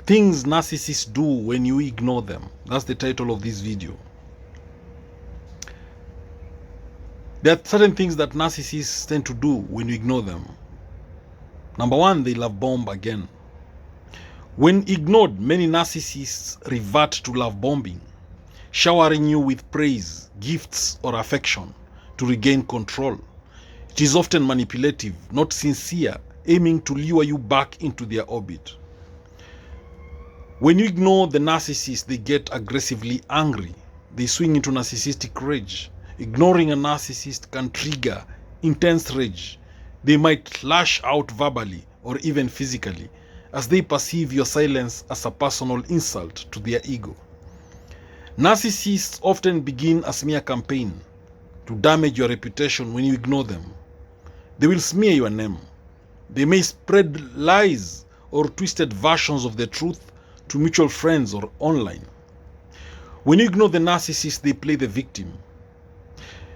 Things narcissists do when you ignore them. That's the title of this video. There are certain things that narcissists tend to do when you ignore them. Number one, they love bomb again. When ignored, many narcissists revert to love bombing, showering you with praise, gifts, or affection to regain control. It is often manipulative, not sincere, aiming to lure you back into their orbit. When you ignore the narcissist, they get aggressively angry. They swing into narcissistic rage. Ignoring a narcissist can trigger intense rage. They might lash out verbally or even physically, as they perceive your silence as a personal insult to their ego. Narcissists often begin a smear campaign to damage your reputation when you ignore them. They will smear your name. They may spread lies or twisted versions of the truth to mutual friends or online. When you ignore the narcissist, they play the victim.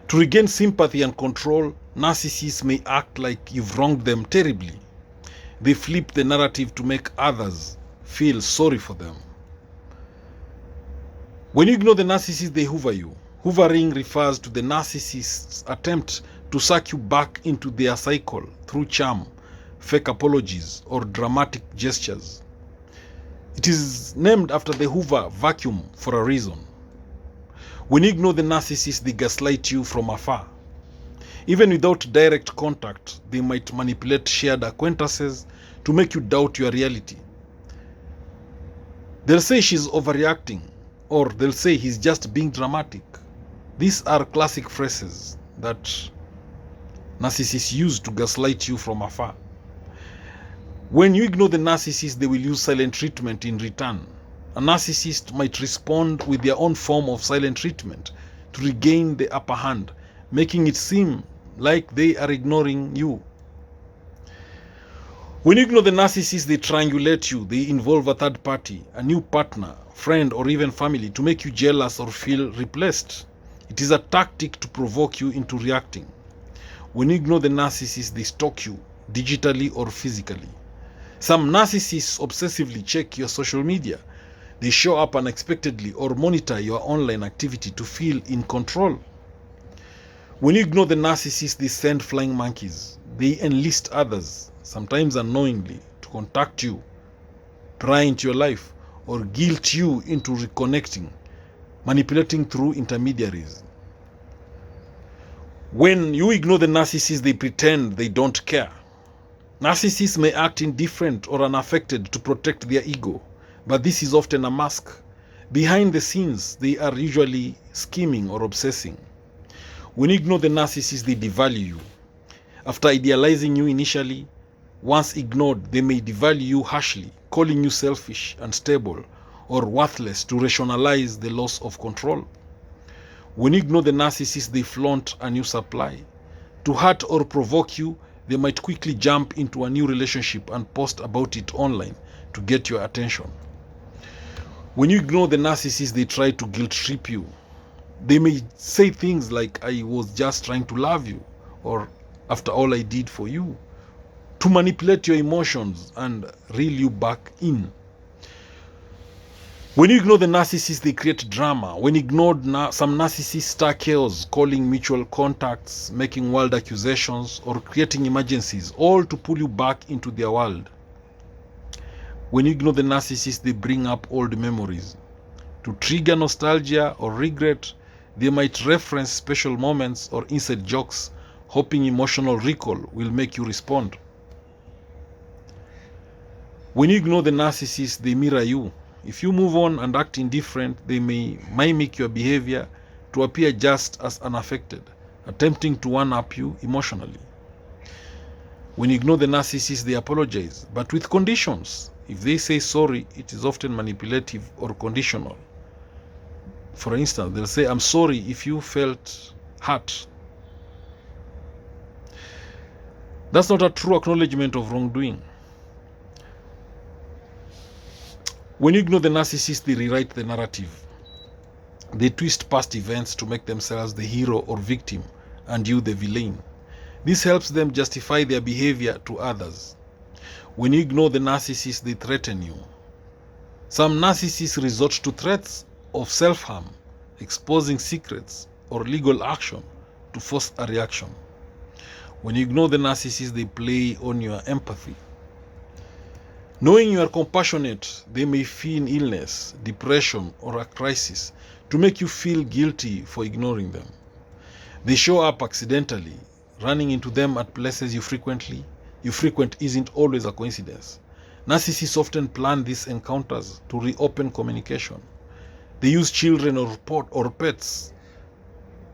To regain sympathy and control, narcissists may act like you've wronged them terribly. They flip the narrative to make others feel sorry for them. When you ignore the narcissist, they hoover you. Hoovering refers to the narcissist's attempt to suck you back into their cycle through charm, fake apologies, or dramatic gestures. It is named after the Hoover vacuum for a reason. When you ignore the narcissist, they gaslight you from afar. Even without direct contact, they might manipulate shared acquaintances to make you doubt your reality. They'll say she's overreacting, or they'll say he's just being dramatic. These are classic phrases that narcissists use to gaslight you from afar. When you ignore the narcissist, they will use silent treatment in return. A narcissist might respond with their own form of silent treatment to regain the upper hand, making it seem like they are ignoring you. When you ignore the narcissist, they triangulate you. They involve a third party, a new partner, friend, or even family to make you jealous or feel replaced. It is a tactic to provoke you into reacting. When you ignore the narcissist, they stalk you, digitally or physically. Some narcissists obsessively check your social media. They show up unexpectedly or monitor your online activity to feel in control. When you ignore the narcissist, they send flying monkeys. They enlist others, sometimes unknowingly, to contact you, pry into your life, or guilt you into reconnecting, manipulating through intermediaries. When you ignore the narcissist, they pretend they don't care. Narcissists may act indifferent or unaffected to protect their ego, but this is often a mask. Behind the scenes, they are usually scheming or obsessing. When you ignore the narcissist, they devalue you. After idealizing you initially, once ignored, they may devalue you harshly, calling you selfish, unstable, or worthless to rationalize the loss of control. When you ignore the narcissist, they flaunt a new supply. To hurt or provoke you, they might quickly jump into a new relationship and post about it online to get your attention. When you ignore the narcissist, they try to guilt trip you. They may say things like, I was just trying to love you, or after all I did for you, to manipulate your emotions and reel you back in. When you ignore the narcissist, they create drama. When ignored, some narcissists stir chaos, calling mutual contacts, making wild accusations, or creating emergencies, all to pull you back into their world. When you ignore the narcissist, they bring up old memories. To trigger nostalgia or regret, they might reference special moments or inside jokes, hoping emotional recall will make you respond. When you ignore the narcissist, they mirror you. If you move on and act indifferent, they may mimic your behavior to appear just as unaffected, attempting to one-up you emotionally. When you ignore the narcissist, they apologize, but with conditions. If they say sorry, it is often manipulative or conditional. For instance, they'll say, I'm sorry if you felt hurt. That's not a true acknowledgement of wrongdoing. When you ignore the narcissist, they rewrite the narrative. They twist past events to make themselves the hero or victim and you the villain. This helps them justify their behavior to others. When you ignore the narcissist, they threaten you. Some narcissists resort to threats of self-harm, exposing secrets, or legal action to force a reaction. When you ignore the narcissist, they play on your empathy. Knowing you are compassionate, they may feign illness, depression, or a crisis to make you feel guilty for ignoring them. They show up accidentally. Running into them at places you frequent isn't always a coincidence. Narcissists often plan these encounters to reopen communication. They use children or pets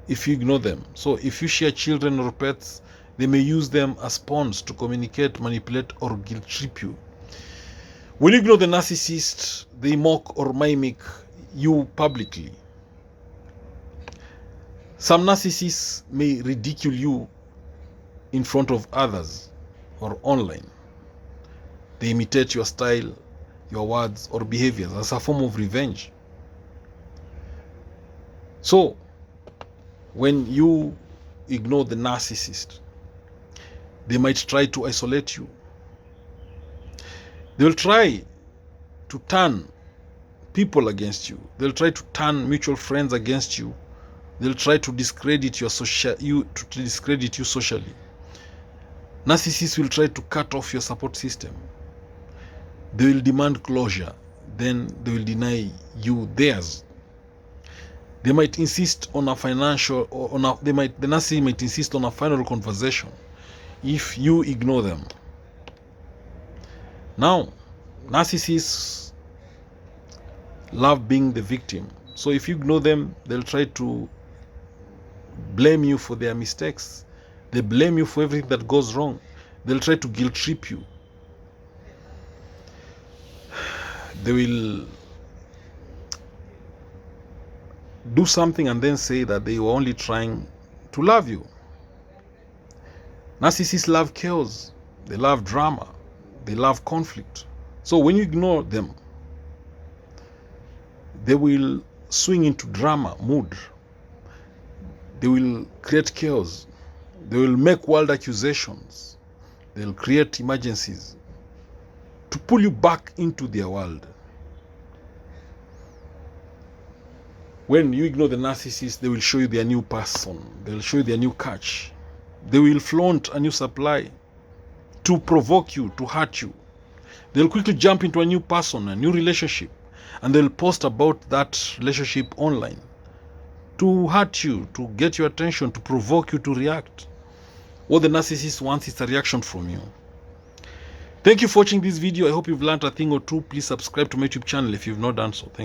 if you ignore them. So if you share children or pets, they may use them as pawns to communicate, manipulate, or guilt trip you. When you ignore the narcissist, they mock or mimic you publicly. Some narcissists may ridicule you in front of others or online. They imitate your style, your words, or behaviors as a form of revenge. So, when you ignore the narcissist, they might try to isolate you. They will try to turn people against you. They'll try to turn mutual friends against you. They'll try to discredit you socially. Narcissists will try to cut off your support system. They will demand closure, then they will deny you theirs. They might insist on a the narcissist might insist on a final conversation if you ignore them. Now, narcissists love being the victim. So if you ignore them, they'll try to blame you for their mistakes. They blame you for everything that goes wrong. They'll try to guilt trip you. They will do something and then say that they were only trying to love you. Narcissists love chaos. They love drama. They love conflict. So when you ignore them, they will swing into drama mood. They will create chaos. They will make wild accusations. They'll create emergencies to pull you back into their world. When you ignore the narcissist, they will show you their new person. They'll show you their new catch. They will flaunt a new supply to provoke you, to hurt you. They'll quickly jump into a new person, a new relationship, and they'll post about that relationship online to hurt you, to get your attention, to provoke you to react. What the narcissist wants is a reaction from you. Thank you for watching this video. I hope you've learned a thing or two. Please subscribe to my YouTube channel if you've not done so. Thank you.